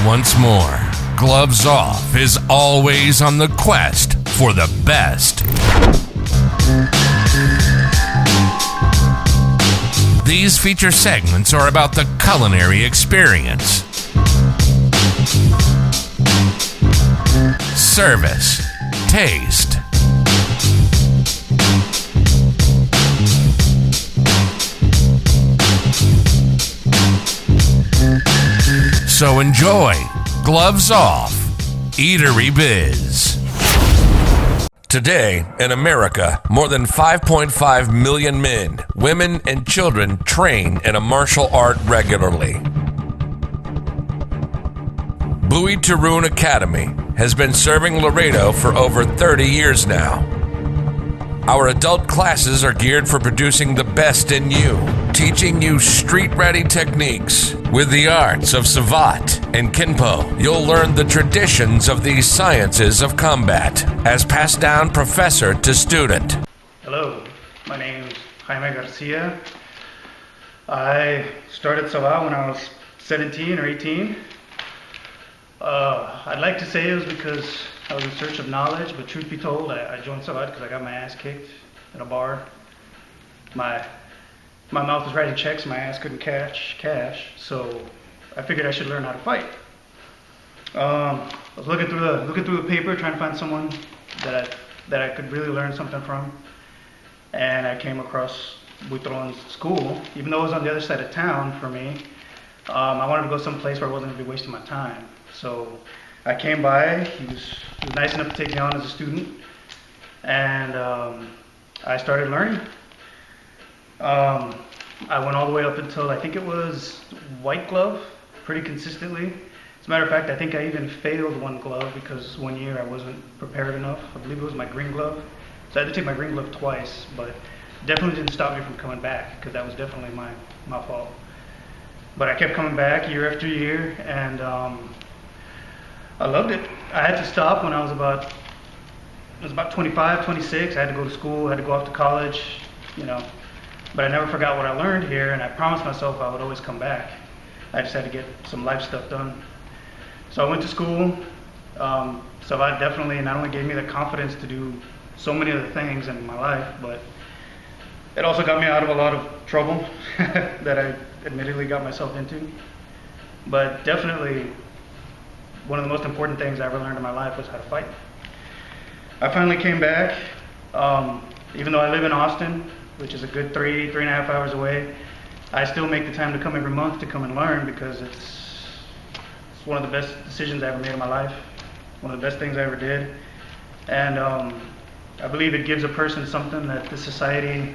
Once more, Gloves Off is always on the quest for the best. These feature segments are about the culinary experience, service, taste, so enjoy Gloves Off, Eatery-Biz. Today, in America, more than 5.5 million men, women, and children train in a martial art regularly. Bowie Tarun Academy has been serving Laredo for over 30 years now. Our adult classes are geared for producing the best in you, teaching you street-ready techniques. With the arts of Savate and Kinpo, you'll learn the traditions of these sciences of combat as passed down professor to student. Hello, my name is Jaime Garcia. I started Savate when I was 17 or 18. I'd like to say it was because I was in search of knowledge, but truth be told, I joined Savate because I got my ass kicked in a bar. My mouth was writing checks, my ass couldn't cash, so I figured I should learn how to fight. I was looking through the paper, trying to find someone that I could really learn something from, and I came across Buitron's school. Even though it was on the other side of town for me, I wanted to go someplace where I wasn't going to be wasting my time. So I came by. He was nice enough to take me on as a student, and I started learning. I went all the way up until I think it was white glove, pretty consistently. As a matter of fact, I think I even failed one glove because one year I wasn't prepared enough. I believe it was my green glove. So I had to take my green glove twice, but definitely didn't stop me from coming back because that was definitely my fault. But I kept coming back year after year, and I loved it. I had to stop when I was about 25, 26. I had to go to school, I had to go off to college, but I never forgot what I learned here, and I promised myself I would always come back. I just had to get some life stuff done. So I went to school. Savate definitely not only gave me the confidence to do so many other things in my life, but it also got me out of a lot of trouble that I admittedly got myself into. But definitely one of the most important things I ever learned in my life was how to fight. I finally came back, even though I live in Austin, which is a good 3.5 hours away. I still make the time to come every month to come and learn because it's one of the best decisions I ever made in my life, one of the best things I ever did. And I believe it gives a person something that the society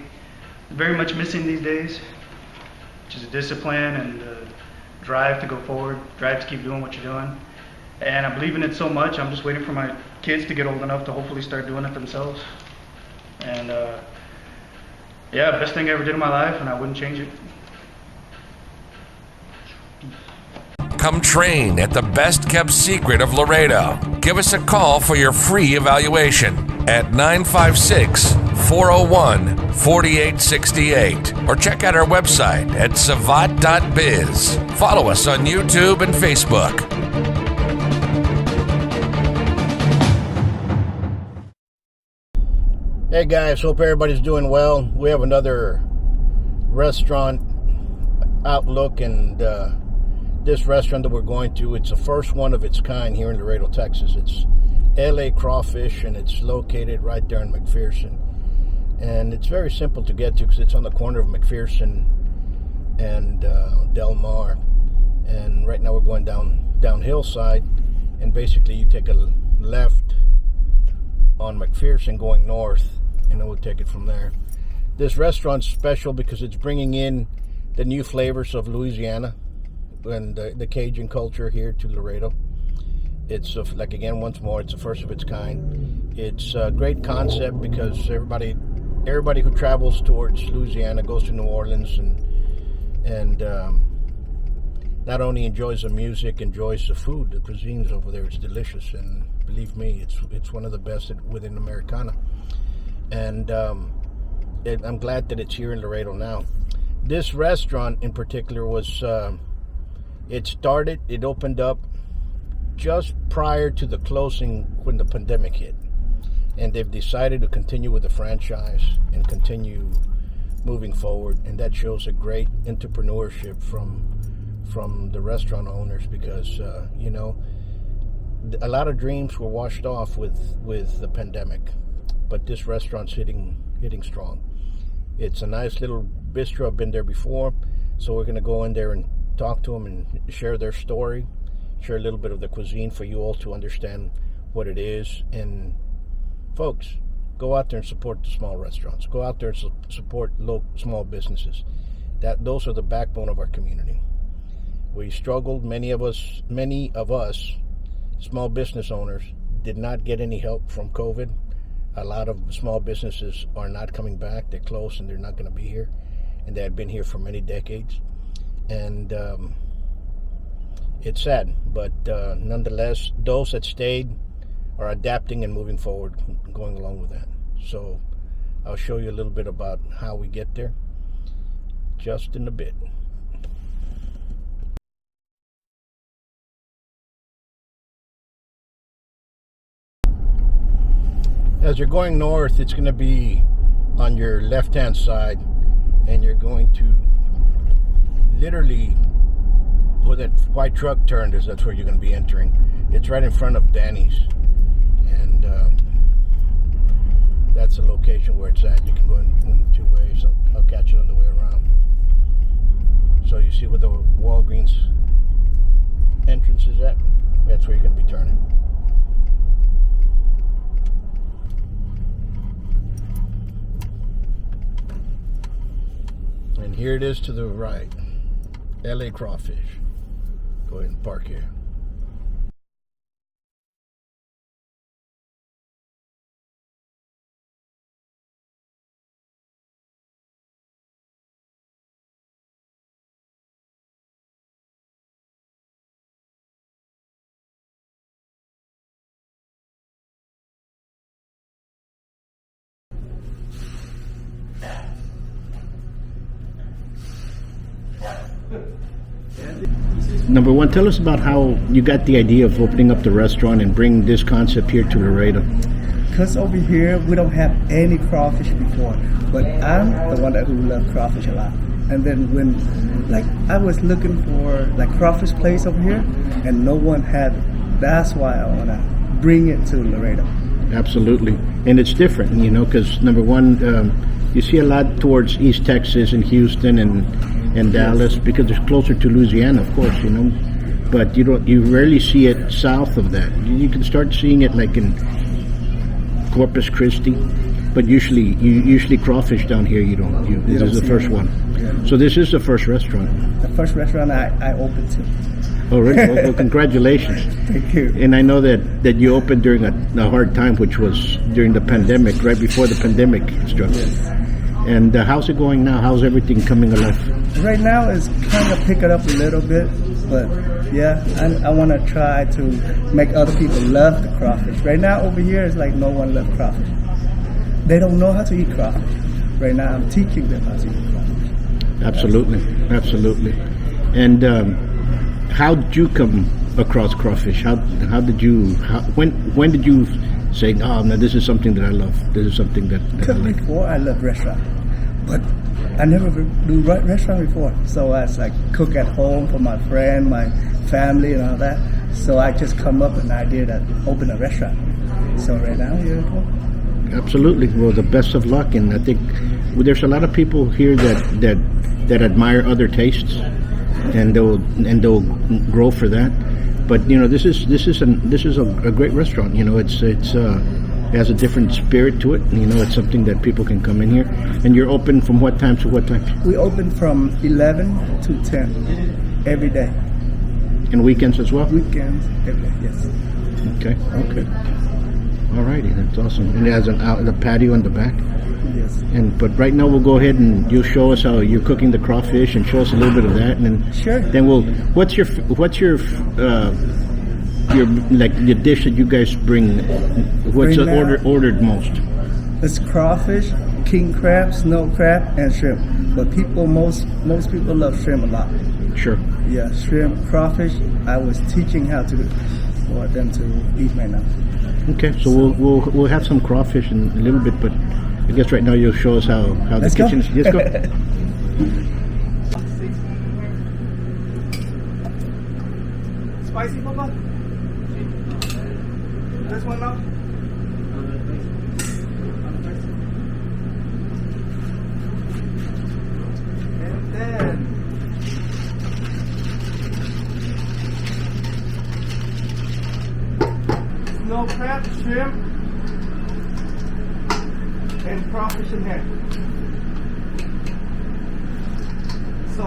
is very much missing these days, which is a discipline and a drive to go forward, drive to keep doing what you're doing. And I believe in it so much, I'm just waiting for my kids to get old enough to hopefully start doing it themselves. And yeah, best thing I ever did in my life, and I wouldn't change it. Come train at the best kept secret of Laredo. Give us a call for your free evaluation at 956-401-4868 or check out our website at savate.biz. Follow us on YouTube and Facebook. Hey guys, hope everybody's doing well. We have another restaurant outlook, and this restaurant that we're going to, it's the first one of its kind here in Laredo, Texas. It's Crawfish, and it's located right there in McPherson. And it's very simple to get to because it's on the corner of McPherson and Del Mar. And right now we're going down hillside, and basically you take a left on McPherson going north, and then we'll take it from there. This restaurant's special because it's bringing in the new flavors of Louisiana and the Cajun culture here to Laredo. It's like, again, once more, it's the first of its kind. It's a great concept because everybody who travels towards Louisiana goes to New Orleans and not only enjoys the music, enjoys the food. The cuisines over there is delicious, and believe me, it's one of the best within Americana. And I'm glad that it's here in Laredo now. This restaurant in particular was, it opened up just prior to the closing when the pandemic hit. And they've decided to continue with the franchise and continue moving forward. And that shows a great entrepreneurship from the restaurant owners because, you know, a lot of dreams were washed off with the pandemic. But this restaurant's hitting strong. It's a nice little bistro. I've been there before. So we're going to go in there and talk to them and share their story, share a little bit of the cuisine for you all to understand what it is. And folks, go out there and support the small restaurants. Go out there and support small businesses. Those are the backbone of our community. We struggled. Many of us, small business owners, did not get any help from COVID. A lot of small businesses are not coming back. They're closed and they're not going to be here. And they have been here for many decades. And it's sad, but nonetheless, those that stayed are adapting and moving forward, going along with that. So I'll show you a little bit about how we get there just in a bit. As you're going north, it's going to be on your left-hand side, and you're going to literally, where that white truck turned is, that's where you're going to be entering. It's right in front of Danny's, and that's the location where it's at. You can go in two ways. I'll catch it on the way around. So you see where the Walgreens entrance is at? That's where you're going to be turning. And here it is to the right, Lacrawfish. Go ahead and park here. Number one, tell us about how you got the idea of opening up the restaurant and bring this concept here to Laredo. Because over here we don't have any crawfish before, but I'm the one who loves crawfish a lot. And then when, I was looking for crawfish place over here, and no one had it. That's why I want to bring it to Laredo. Absolutely, and it's different, because number one, you see a lot towards East Texas and Houston and Dallas, yes, because it's closer to Louisiana, of course, but you rarely see it south of that. You can start seeing it like in Corpus Christi, but usually crawfish down here this is the first one. Yeah. So this is the first restaurant. The first restaurant I opened to. Oh, really? Well, congratulations. Thank you. And I know that you opened during a hard time, which was during the pandemic, right before the pandemic struck. Yes. And how's it going now? How's everything coming alive? Right now it's kind of picking up a little bit, but yeah, I want to try to make other people love the crawfish. Right now over here it's like no one loves crawfish. They don't know how to eat crawfish. Right now I'm teaching them how to eat crawfish. Absolutely. And how did you come across crawfish? When did you say, oh, no, this is something that I love. This is something that I like. Before I love restaurant, but I never do restaurant before. So I was cook at home for my friend, my family, and all that. So I just come up with an idea to open a restaurant. So right now, here we go. Absolutely. Well, the best of luck, and I think there's a lot of people here that admire other tastes, and they'll grow for that. But this is a great restaurant. It has a different spirit to it. It's something that people can come in here. And you're open from what time to what time? We open from 11 to 10 every day. And weekends as well? Weekends, every day, yes. Okay. All righty, that's awesome. And it has a patio in the back? Yes. But right now we'll go ahead and you'll show us how you're cooking the crawfish and show us a little bit of that. And then, sure. Then what's your dish that you guys bring? What's ordered most? It's crawfish, king crab, snow crab, and shrimp. But most people love shrimp a lot. Sure. Yeah, shrimp, crawfish. I was teaching how to for them to eat right now. Okay, so we'll have some crawfish in a little bit, but I guess right now you'll show us how the Let's go. kitchen is. Let's go. Spicy, Papa? This one now? And then snow crab, shrimp, and crawfish in here. So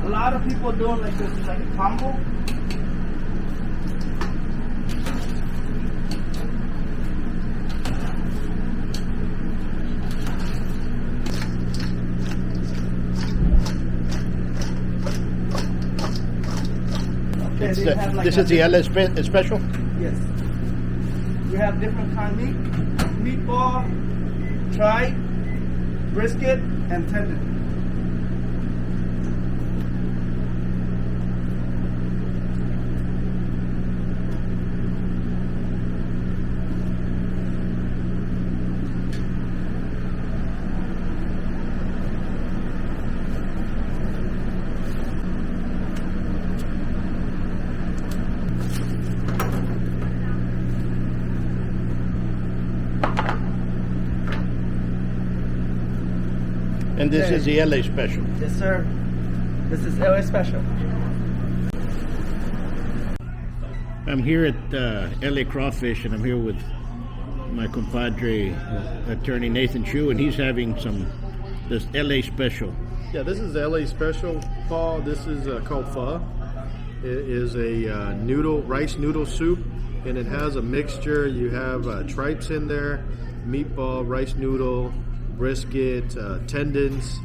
a lot of people doing like this, like a combo. This is the LA special? Yes. We have different kind of meat. Meatball, tripe, brisket, and tendon. And this is the LA special. Yes, sir. This is LA special. I'm here at LA Crawfish, and I'm here with my compadre, attorney Nathan Chu, and he's having this LA special. Yeah, this is LA special, Paul. This is called pho. It is a rice noodle soup, and it has a mixture. You have tripes in there, meatball, rice noodle, brisket, tendons,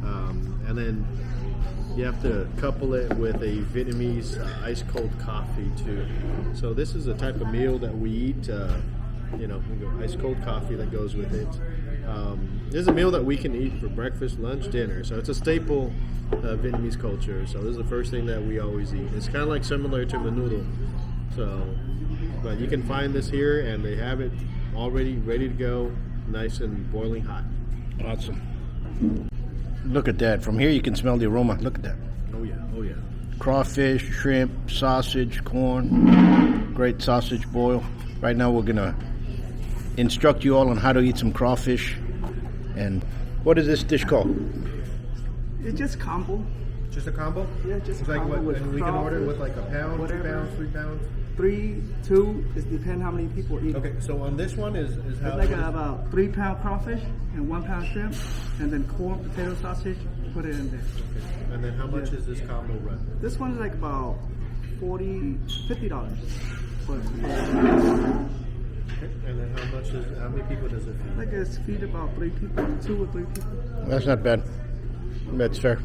and then you have to couple it with a Vietnamese ice cold coffee too. So this is a type of meal that we eat. We go ice cold coffee that goes with it. This is a meal that we can eat for breakfast, lunch, dinner. So it's a staple Vietnamese culture. So this is the first thing that we always eat. It's kind of like similar to menudo. But you can find this here, and they have it already ready to go, nice and boiling hot. Awesome. Look at that. From here you can smell the aroma. Look at that. Oh yeah, oh yeah. Crawfish, shrimp, sausage, corn. Great sausage boil. Right now we're going to instruct you all on how to eat some crawfish. And what is this dish called? It's just combo. Just a combo? Yeah, just it's a like combo what, with and we can order with like a pound, whatever. 2 pounds, 3 pounds. 3, 2, it depends how many people eat. Okay, so on this one is how It's like about 3 pound crawfish and 1 pound shrimp, and then corn, potato, sausage, put it in there. Okay. And then how much is this combo run? This one is like about $50. Okay. And then how many people does it feed? Like it's feed about 3 people, 2 or 3 people. That's not bad. That's fair.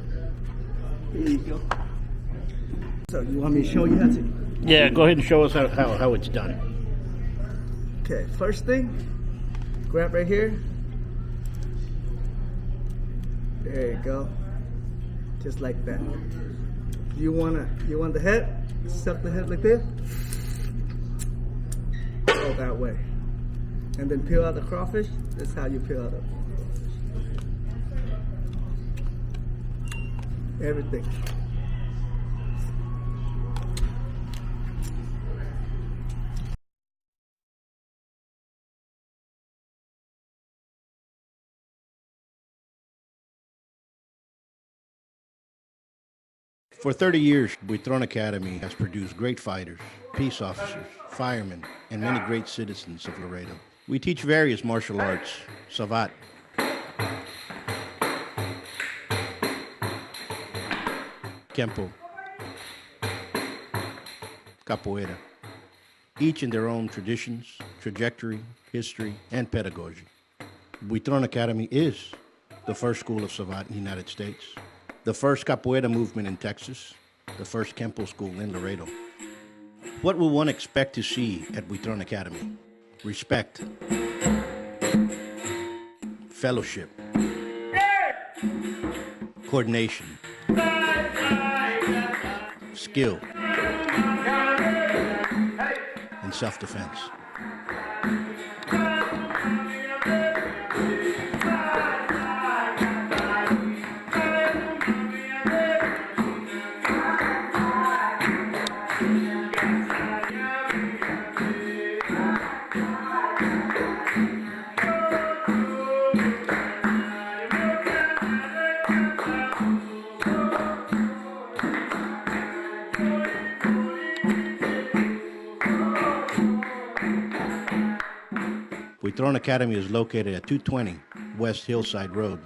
Here you go. So you want me to show you how to? Yeah, go ahead and show us how it's done. Okay, first thing, grab right here. There you go. Just like that. You want the head? Suck the head like this. Go that way. And then peel out the crawfish. That's how you peel out the everything. For 30 years, Buitron Academy has produced great fighters, peace officers, firemen, and many great citizens of Laredo. We teach various martial arts, savate, kempo, capoeira, each in their own traditions, trajectory, history, and pedagogy. Buitron Academy is the first school of savate in the United States, the first capoeira movement in Texas, the first Kempo school in Laredo. What will one expect to see at Buitron Academy? Respect, fellowship, coordination, skill, self-defense. We Throne Academy is located at 220 West Hillside Road.